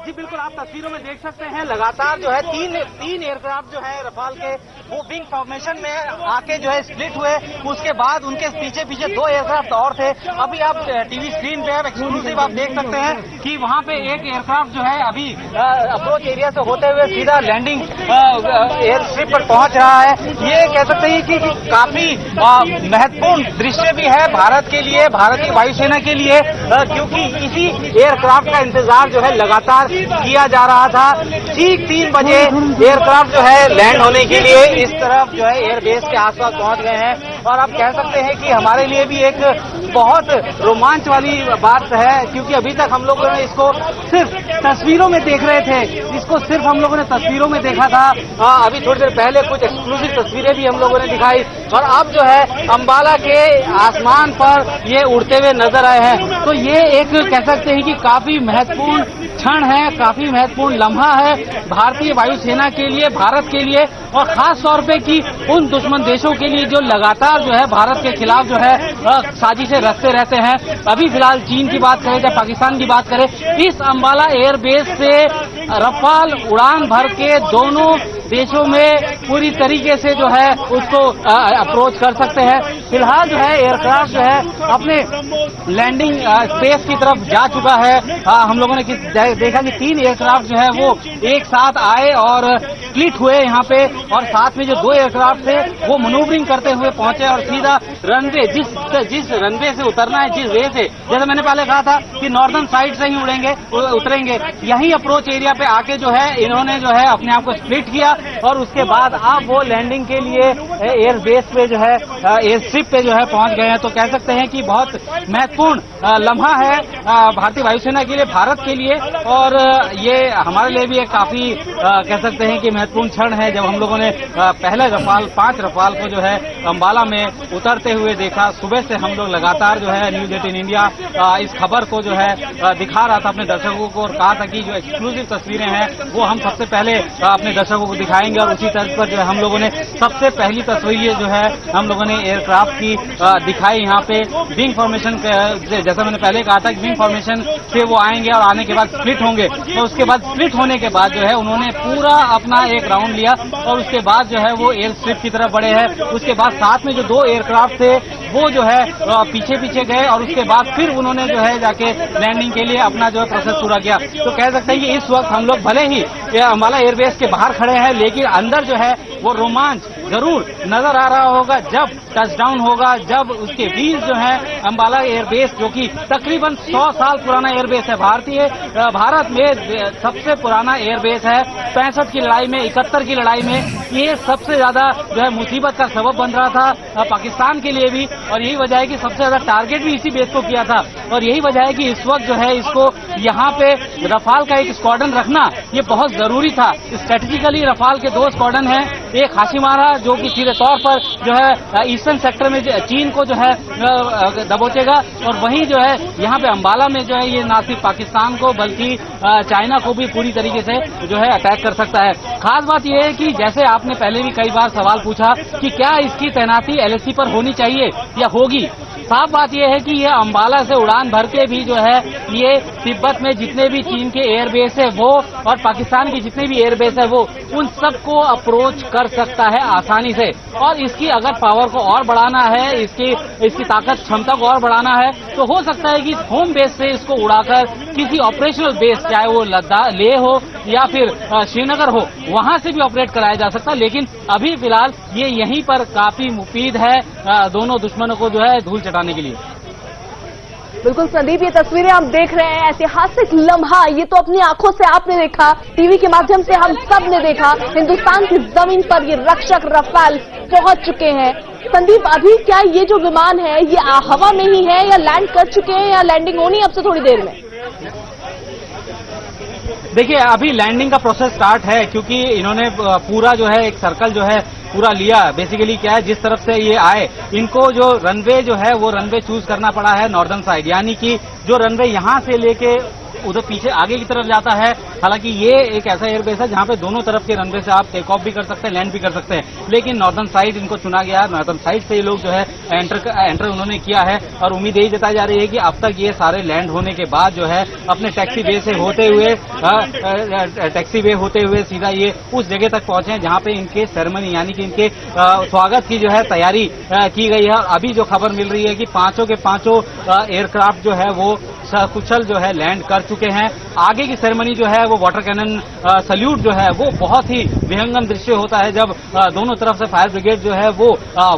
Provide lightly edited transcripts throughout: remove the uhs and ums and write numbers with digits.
जी बिल्कुल, आप तस्वीरों में देख सकते हैं लगातार जो है तीन एयरक्राफ्ट जो है रफाल के वो विंग फॉर्मेशन में आके जो है स्प्लिट हुए। उसके बाद उनके पीछे पीछे 2 एयरक्राफ्ट और थे। अभी आप टीवी स्क्रीन पे एक्सक्लूसिव आप देख सकते हैं कि वहां पे एक एयरक्राफ्ट जो है अभी अप्रोच एरिया से होते हुए सीधा लैंडिंग एयर स्ट्रिप पर पहुंच रहा है। ये कह सकते हैं कि काफी महत्वपूर्ण दृश्य भी है भारत के लिए, भारतीय वायुसेना के लिए, क्योंकि इसी एयरक्राफ्ट का इंतजार जो है लगातार किया जा रहा था। ठीक 3 बजे एयरक्राफ्ट जो है लैंड होने के लिए इस तरफ जो है एयरबेस के आसपास पहुंच गए हैं। और आप कह सकते हैं कि हमारे लिए भी एक बहुत रोमांच वाली बात है, क्योंकि अभी तक हम लोगों ने इसको सिर्फ तस्वीरों में देख रहे थे, इसको सिर्फ हम लोगों ने तस्वीरों में देखा था। अभी थोड़ी देर पहले कुछ एक्सक्लूसिव तस्वीरें भी हम लोगों ने दिखाई और अब जो है अंबाला के आसमान पर ये उड़ते हुए नजर आए हैं। तो ये एक कह सकते हैं कि काफी महत्वपूर्ण क्षण है, काफी महत्वपूर्ण लम्हा है भारतीय वायुसेना के लिए, भारत के लिए, और खास तौर पे कि उन दुश्मन देशों के लिए जो लगातार जो है भारत के खिलाफ जो है साजिशें रचते रहते हैं। अभी फिलहाल चीन की बात करें या पाकिस्तान की बात करें, इस अंबाला एयरबेस से रफाल उड़ान भर के दोनों देशों में पूरी तरीके से जो है उसको अप्रोच कर सकते हैं। फिलहाल जो है एयरक्राफ्ट जो है अपने लैंडिंग स्पेस की तरफ जा चुका है। हम लोगों ने देखा कि 3 एयरक्राफ्ट जो है वो एक साथ आए और स्प्लिट हुए यहाँ पे, और साथ में जो 2 एयरक्राफ्ट थे वो मनूवरिंग करते हुए पहुंचे और सीधा रनवे जिस रनवे से उतरना है, जिस वे से, जैसे मैंने पहले कहा था कि नॉर्दर्न साइड से ही उतरेंगे, यही अप्रोच एरिया पे आके जो है इन्होंने जो है अपने आप को स्प्लिट किया और उसके बाद अब वो लैंडिंग के लिए एयर बेस पे जो है एयर स्ट्रिप पे जो है पहुंच गए हैं। तो कह सकते हैं कि बहुत महत्वपूर्ण लम्हा है भारतीय वायुसेना के लिए, भारत के लिए, और ये हमारे लिए भी एक काफी कह सकते हैं कि महत्वपूर्ण क्षण है। जब हम लोगों ने पहले 5 रफाल को जो है अंबाला में उतरते हुए देखा, सुबह से हम लोग लगातार जो है न्यूज 18 इंडिया इस खबर को जो है दिखा रहा था अपने दर्शकों को, और कहा था कि जो एक्सक्लूसिव तस्वीरें हैं वो हम सबसे पहले अपने दर्शकों को दिखाएंगे। और उसी तर्ज पर जो है हम लोगों ने सबसे पहली तस्वीर जो है हम लोगों ने एयरक्राफ्ट की दिखाई यहाँ पे विंग फॉर्मेशन, जैसा मैंने पहले कहा था कि विंग फॉर्मेशन से वो आएंगे और आने के बाद स्प्लिट होंगे। तो उसके बाद स्प्लिट होने के बाद जो है उन्होंने पूरा अपना एक राउंड लिया और उसके बाद जो है वो एयर स्ट्रिप की तरफ बढ़े हैं। उसके बाद साथ में जो 2 एयरक्राफ्ट थे वो जो है पीछे पीछे गए और उसके बाद फिर उन्होंने जो है जाके लैंडिंग के लिए अपना जो है प्रोसेस पूरा किया। तो कह सकते हैं कि इस वक्त हम लोग भले ही अंबाला एयरबेस के बाहर खड़े हैं, लेकिन अंदर जो है वो रोमांच जरूर नजर आ रहा होगा जब टचडाउन होगा, जब उसके व्हील्स जो है अंबाला एयरबेस, जो कि तकरीबन 100 साल पुराना एयरबेस है, भारत में सबसे पुराना एयरबेस है। 65 की लड़ाई में, 71 की लड़ाई में ये सबसे ज्यादा जो है मुसीबत का सबब बन रहा था पाकिस्तान के लिए भी, और यही वजह है कि सबसे ज्यादा टारगेट भी इसी बेस को किया था। और यही वजह है कि इस वक्त जो है इसको यहाँ पे रफाल का एक स्क्वाड्रन रखना ये बहुत जरूरी था। स्ट्रेटेजिकली रफाल के 2 स्क्वाड्रन हैं, एक हाशिमारा जो कि सीधे तौर पर जो है ईस्टर्न सेक्टर में चीन को जो है दबोचेगा, और वहीं जो है यहाँ पे अंबाला में जो है ये ना सिर्फ पाकिस्तान को बल्कि चाइना को भी पूरी तरीके से जो है अटैक कर सकता है। खास बात यह है कि जैसे आपने पहले भी कई बार सवाल पूछा कि क्या इसकी तैनाती LAC पर होनी चाहिए या होगी, साफ बात यह है कि ये अंबाला से उड़ान भर के भी जो है ये तिब्बत में जितने भी चीन के एयरबेस है वो और पाकिस्तान की जितने भी एयरबेस है वो उन सबको अप्रोच कर सकता है आसानी से। और इसकी अगर पावर को और बढ़ाना है, इसकी ताकत क्षमता को और बढ़ाना है, तो हो सकता है कि होम बेस से इसको उड़ाकर किसी ऑपरेशनल बेस, चाहे वो लेह हो या फिर श्रीनगर हो, वहां से भी ऑपरेट कराया जा सकता है। लेकिन अभी फिलहाल ये यहीं पर काफी मुफीद है दोनों दुश्मनों को जो है धूल चटाने के लिए। बिल्कुल संदीप, ये तस्वीरें आप देख रहे हैं, ऐतिहासिक लम्हा, ये तो अपनी आंखों से आपने देखा, टीवी के माध्यम से हम सब ने देखा, हिंदुस्तान की जमीन पर ये रक्षक रफाल पहुंच चुके हैं। संदीप, अभी क्या ये जो विमान है ये हवा में ही है या लैंड कर चुके हैं या लैंडिंग होनी अब से थोड़ी देर में? देखिए, अभी लैंडिंग का प्रोसेस स्टार्ट है, क्योंकि इन्होंने पूरा जो है एक सर्कल जो है पूरा लिया। बेसिकली क्या है, जिस तरफ से ये आए इनको जो रनवे जो है वो रनवे चूज करना पड़ा है नॉर्दर्न साइड, यानी कि जो रनवे यहां से लेके उधर पीछे आगे की तरफ जाता है। हालांकि ये एक ऐसा एयरबेस है जहां पे दोनों तरफ के रनवे से आप टेक ऑफ भी कर सकते हैं, लैंड भी कर सकते हैं, लेकिन नॉर्दर्न साइड इनको चुना गया है। नॉर्दर्न साइड से ये लोग जो है एंटर उन्होंने किया है और उम्मीद यही जताई जा रही है कि अब तक ये सारे लैंड होने के बाद जो है अपने टैक्सी वे से होते हुए सीधा ये उस जगह तक पहुंचे हैं जहां पे इनके सेरेमनी यानी कि इनके स्वागत की जो है तैयारी की गई है। और अभी जो खबर मिल रही है कि पांचों के पांचों एयरक्राफ्ट जो है वो सकुशल जो है लैंड कर चुके हैं। आगे की सेरेमनी जो है वो वाटर कैनन सल्यूट जो है वो बहुत ही विहंगम दृश्य होता है जब दोनों तरफ से फायर ब्रिगेड जो है वो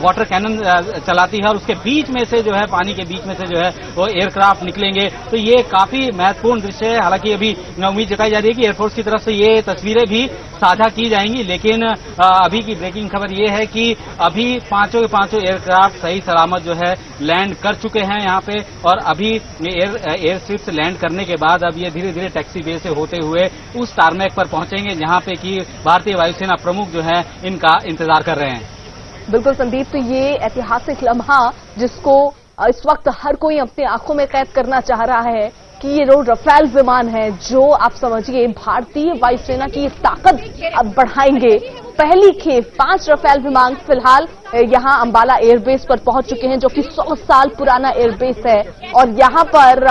वाटर कैनन चलाती है और उसके बीच में से जो है पानी के बीच में से जो है वो एयरक्राफ्ट निकलेंगे। तो ये काफी महत्वपूर्ण दृश्य है। हालांकि अभी उम्मीद जताई जा रही है कि एयरफोर्स की तरफ से ये तस्वीरें भी साझा की जाएंगी, लेकिन अभी की ब्रेकिंग खबर ये है कि अभी पांचों के पांचों एयरक्राफ्ट सही सलामत जो है लैंड कर चुके हैं यहाँ पे। और अभी एयर स्ट्रिप से लैंड करने के बाद अब ये धीरे धीरे टैक्सी वे से होते हुए उस टारमैक पर पहुंचेंगे जहां पे कि भारतीय वायुसेना प्रमुख जो है इनका इंतजार कर रहे हैं। बिल्कुल संदीप, तो ये ऐतिहासिक लम्हा जिसको इस वक्त हर कोई अपनी आंखों में कैद करना चाह रहा है कि ये जो रफेल विमान है जो आप समझिए भारतीय वायुसेना की ताकत अब बढ़ाएंगे। पहली खेप 5 रफेल विमान फिलहाल यहां अंबाला एयरबेस पर पहुंच चुके हैं जो कि 100 साल पुराना एयरबेस है। और यहां पर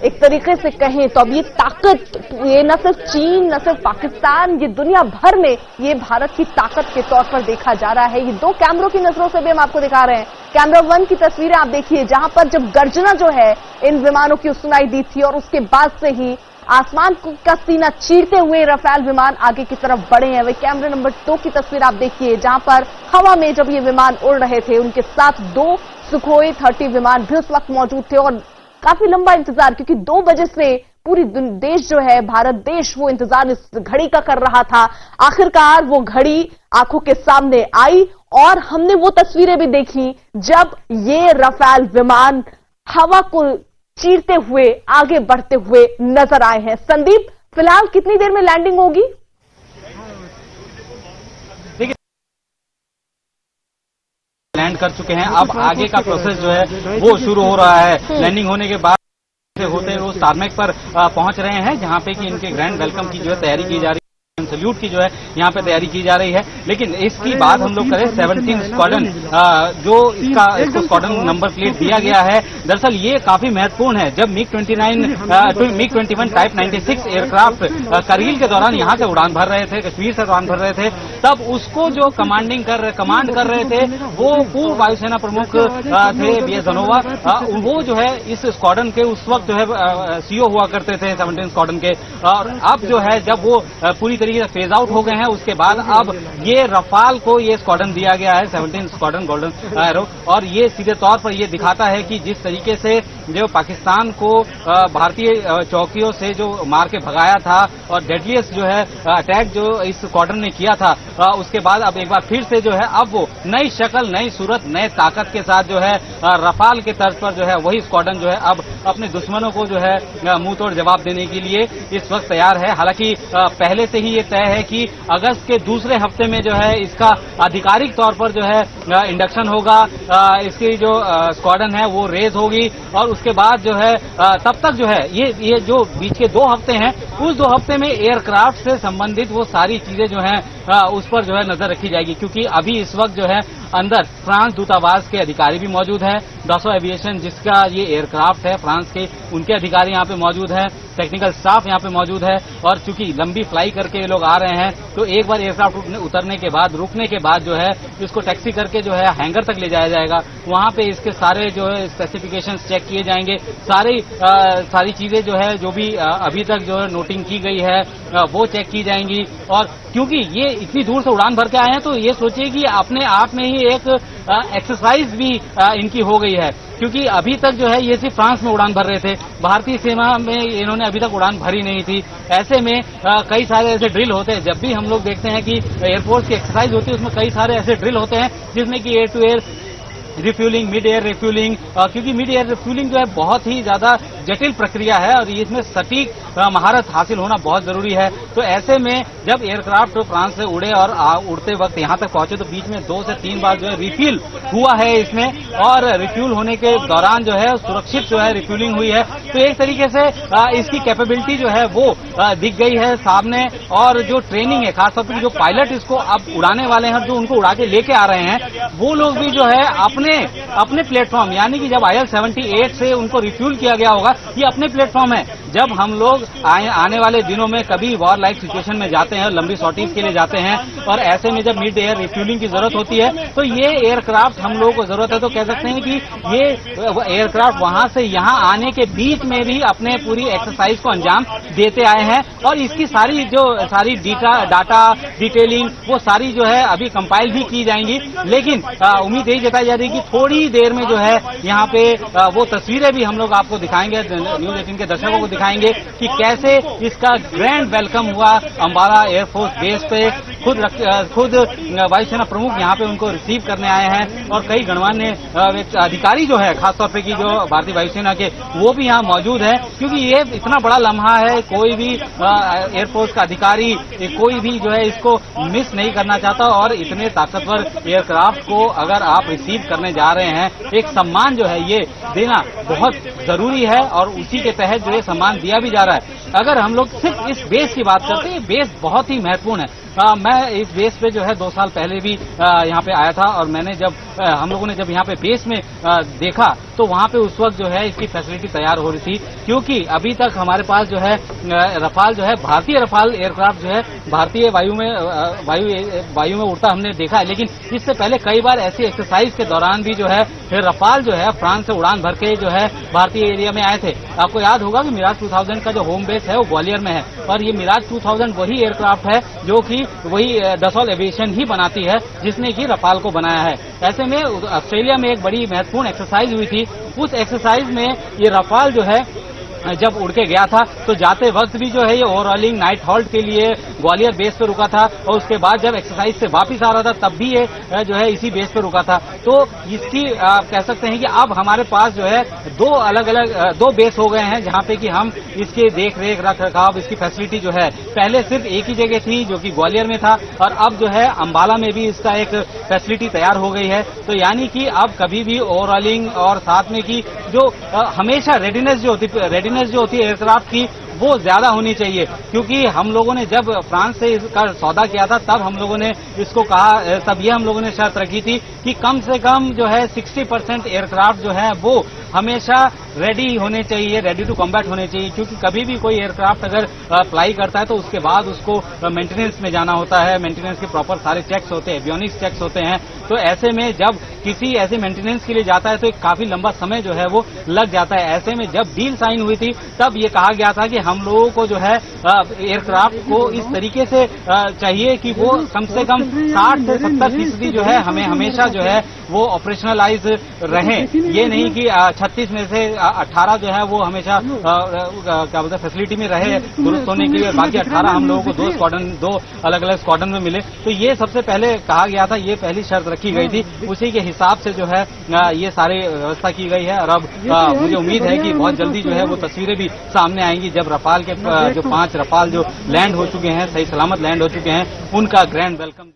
एक तरीके से कहें तो अब ये ताकत, ये न सिर्फ चीन न सिर्फ पाकिस्तान, ये दुनिया भर में ये भारत की ताकत के तौर पर देखा जा रहा है। ये 2 कैमरों की नजरों से भी हम आपको दिखा रहे हैं। कैमरा 1 की तस्वीरें आप देखिए जहां पर जब गर्जना जो है इन विमानों की सुनाई दी थी और उसके बाद से ही आसमान का सीना चीरते हुए रफेल विमान आगे की तरफ बढ़े हैं। वही कैमरे नंबर 2 की तस्वीर आप देखिए जहां पर हवा में जब ये विमान उड़ रहे थे उनके साथ 2 सुखोई 30 विमान भी उस वक्त मौजूद थे। और काफी लंबा इंतजार, क्योंकि 2 बजे से पूरी देश जो है भारत देश वो इंतजार इस घड़ी का कर रहा था। आखिरकार वो घड़ी आंखों के सामने आई और हमने वो तस्वीरें भी देखी जब ये रफेल विमान हवा को चीरते हुए आगे बढ़ते हुए नजर आए हैं। संदीप, फिलहाल कितनी देर में लैंडिंग होगी? लैंड कर चुके हैं, अब आगे का प्रोसेस जो है वो शुरू हो रहा है। लैंडिंग होने के बाद होते वो टारमैक पर पहुंच रहे हैं जहां पे कि इनके ग्रैंड वेलकम की जो है तैयारी की जा रही है, सल्यूट की जो है यहाँ पे तैयारी की जा रही है। लेकिन इसकी बात हम लोग करें 17 स्क्वाड्रन जो इसको स्क्वाड्रन नंबर प्लेट दिया गया है, दरअसल ये काफी महत्वपूर्ण है। जब मिग 21 टाइप 96 एयरक्राफ्ट करगिल के दौरान यहाँ से उड़ान भर रहे थे, कश्मीर से उड़ान भर रहे थे, तब उसको जो कमांड कर रहे थे वो पूर्व वायुसेना प्रमुख थे BS धनोवा। वो जो है इस स्क्वाड्रन के उस वक्त जो है CO हुआ करते थे 17 स्क्वाड्रन के। और अब जो है जब वो पूरी तरीके से फेज आउट हो गए हैं उसके बाद अब ये रफाल को ये स्क्वाड्रन दिया गया है 17 स्क्वाड्रन गोल्डन एरो। और ये सीधे तौर पर ये दिखाता है कि जिस तरीके से जो पाकिस्तान को भारतीय चौकियों से जो मार के भगाया था और डेडलीस्ट जो है अटैक जो इस स्क्वाड्रन ने किया था, उसके बाद अब एक बार फिर से जो है अब वो नई शक्ल, नई सूरत, नए ताकत के साथ जो है रफाल के तर्ज पर जो है वही स्क्वाड्रन जो है अब अपने दुश्मनों को जो है मुंह तोड़ जवाब देने के लिए इस वक्त तैयार है। हालांकि पहले से ही ये तय है कि अगस्त के दूसरे हफ्ते में जो है इसका आधिकारिक तौर पर जो है इंडक्शन होगा, इसकी जो स्क्वाड्रन है वो रेज होगी और उसके बाद जो है तब तक जो है ये जो बीच के 2 हफ्ते हैं उस 2 हफ्ते में एयरक्राफ्ट से संबंधित वो सारी चीजें जो हैं उस पर जो है नजर रखी जाएगी। क्योंकि अभी इस वक्त जो है अंदर फ्रांस दूतावास के अधिकारी भी मौजूद हैं, डसो एविएशन जिसका ये एयरक्राफ्ट है फ्रांस के, उनके अधिकारी यहाँ पे मौजूद हैं, टेक्निकल स्टाफ यहाँ पे मौजूद है। और चूंकि लंबी फ्लाई करके ये लोग आ रहे हैं तो एक बार एयरक्राफ्ट उतरने के बाद, रुकने के बाद जो है इसको टैक्सी करके जो है हैंगर तक ले जाया जाएगा। वहां पे इसके सारे जो है स्पेसिफिकेशंस चेक किए जाएंगे, सारी चीजें जो है जो भी अभी तक जो है नोटिंग की गई है वो चेक की जाएंगी। और क्योंकि ये इतनी दूर से उड़ान भर के आए हैं तो ये सोचिए कि अपने आप में ही एक एक्सरसाइज भी इनकी हो गई है। क्योंकि अभी तक जो है ये सिर्फ फ्रांस में उड़ान भर रहे थे, भारतीय सेना में इन्होंने अभी तक उड़ान भरी नहीं थी। ऐसे में कई सारे ऐसे ड्रिल होते हैं, जब भी हम लोग देखते हैं कि एयरफोर्स की एक्सरसाइज होती है उसमें कई सारे ऐसे ड्रिल होते हैं जिसमें कि air to air refuelling, mid air refuelling, क्योंकि मिड एयर रिफ्यूलिंग जो है बहुत ही ज्यादा जटिल प्रक्रिया है और इसमें सटीक महारत हासिल होना बहुत जरूरी है। तो ऐसे में जब एयरक्राफ्ट फ्रांस से उड़े और उड़ते वक्त यहां तक पहुंचे तो बीच में 2 से 3 बार जो है रिफ्यूल हुआ है इसमें, और रिफ्यूल होने के दौरान जो है सुरक्षित जो है रिफ्यूलिंग हुई है। तो एक तरीके से इसकी कैपेबिलिटी जो है वो दिख गई है सामने, और जो ट्रेनिंग है खासतौर पर जो पायलट इसको अब उड़ाने वाले हैं, जो उनको उड़ा के लेके आ रहे हैं, वो लोग भी जो है अपने प्लेटफॉर्म, यानी कि जब IL-78 से उनको रिफ्यूल किया गया होगा, ये अपने प्लेटफॉर्म है। जब हम लोग आने वाले दिनों में कभी वॉर लाइक सिचुएशन में जाते हैं, लंबी सॉर्टीज के लिए जाते हैं, और ऐसे में जब मिड एयर रिफ्यूलिंग की जरूरत होती है तो ये एयरक्राफ्ट हम लोगों को जरूरत है। तो कह सकते हैं कि ये एयरक्राफ्ट वहां से यहां आने के बीच में भी अपने पूरी एक्सरसाइज को अंजाम देते आए हैं, और इसकी सारी डाटा डिटेलिंग वो सारी जो है अभी कंपाइल भी की जाएंगी। लेकिन उम्मीद यही जताई जा रही है कि थोड़ी देर में जो है यहाँ पे वो तस्वीरें भी हम लोग आपको दिखाएंगे, न्यूज 18 के दर्शकों को दिखाएंगे कि कैसे इसका ग्रैंड वेलकम हुआ अंबाला एयरफोर्स बेस पे। खुद वायुसेना प्रमुख यहाँ पे उनको रिसीव करने आए हैं, और कई गणमान्य अधिकारी जो है खासतौर पे की जो भारतीय वायुसेना के, वो भी यहाँ मौजूद है, क्योंकि ये इतना बड़ा लम्हा है, कोई भी एयरफोर्स का अधिकारी कोई भी जो है इसको मिस नहीं करना चाहता। और इतने ताकतवर एयरक्राफ्ट को अगर आप रिसीव करने जा रहे हैं, एक सम्मान जो है ये देना बहुत जरूरी है, और उसी के तहत जो है सम्मान दिया भी जा रहा है। अगर हम लोग सिर्फ इस बेस की बात करते हैं, ये बेस बहुत ही महत्वपूर्ण है। मैं इस बेस पे जो है 2 साल पहले भी यहाँ पे आया था, और मैंने जब हम लोगों ने जब यहाँ पे बेस में देखा तो वहाँ पे उस वक्त जो है इसकी फैसिलिटी तैयार हो रही थी, क्योंकि अभी तक हमारे पास जो है रफाल जो है, भारतीय रफाल एयरक्राफ्ट जो है भारतीय वायु में उड़ता हमने देखा है। लेकिन इससे पहले कई बार ऐसी एक्सरसाइज के दौरान भी जो है फिर रफाल जो है फ्रांस से उड़ान भर के जो है भारतीय एरिया में आए थे। आपको याद होगा कि मिराज 2000 का जो होम बेस है वो ग्वालियर में है, और ये मिराज 2000 वही एयरक्राफ्ट है जो कि वही डसॉल एविएशन ही बनाती है, जिसने कि रफाल को बनाया है। ऐसे में ऑस्ट्रेलिया में एक बड़ी महत्वपूर्ण एक्सरसाइज हुई थी। उस एक्सरसाइज में ये रफाल जो है जब उड़ के गया था तो जाते वक्त भी जो है ये ओवरऑलिंग नाइट हॉल्ट के लिए ग्वालियर बेस पे रुका था, और उसके बाद जब एक्सरसाइज से वापस आ रहा था तब भी ये जो है इसी बेस पे रुका था। तो इसकी कह सकते हैं कि अब हमारे पास जो है दो बेस हो गए हैं, जहां पे कि हम इसके देख रेख रख रखाव इसकी फैसिलिटी जो है पहले सिर्फ एक ही जगह थी जो कि ग्वालियर में था, और अब जो है अंबाला में भी इसका एक फैसिलिटी तैयार हो गई है। तो यानी कि अब कभी भी ओवरऑलिंग और साथ में की जो हमेशा रेडीनेस जो होती है एयरक्राफ्ट की वो ज्यादा होनी चाहिए, क्योंकि हम लोगों ने जब फ्रांस से इसका सौदा किया था तब हम लोगों ने इसको कहा, तब ये हम लोगों ने शर्त रखी थी कि कम से कम जो है 60% एयरक्राफ्ट जो है वो हमेशा रेडी होने चाहिए, रेडी टू कॉम्बैट होने चाहिए, क्योंकि कभी भी कोई एयरक्राफ्ट अगर फ्लाई करता है तो उसके बाद उसको मेंटेनेंस में जाना होता है, मेंटेनेंस के प्रॉपर सारे चेक्स होते हैं, एवियोनिक्स चेक्स होते हैं। तो ऐसे में जब किसी ऐसे मेंटेनेंस के लिए जाता है तो एक काफी लंबा समय जो है वो लग जाता है। ऐसे में जब डील साइन हुई थी तब ये कहा गया था कि हम लोगों को जो है एयरक्राफ्ट को इस तरीके से चाहिए कि वो कम से कम 60 से 70% जो है हमें हमेशा जो है वो ऑपरेशनलाइज रहे। ये नहीं कि 36 में से 18 जो है वो हमेशा क्या बोलते हैं फैसिलिटी में रहे दुरुस्त होने के लिए, बाकी 18 हम लोगों को दो अलग अलग स्क्वाड्रन में मिले। तो ये सबसे पहले कहा गया था, ये पहली शर्त रखी गई थी, उसी के हिसाब से जो है ये सारी व्यवस्था की गई है। और अब मुझे उम्मीद है कि बहुत जल्दी जो है वो तस्वीरें भी सामने आएंगी जब रफाल के जो 5 रफाल जो लैंड हो चुके हैं, सही सलामत लैंड हो चुके हैं, उनका ग्रैंड वेलकम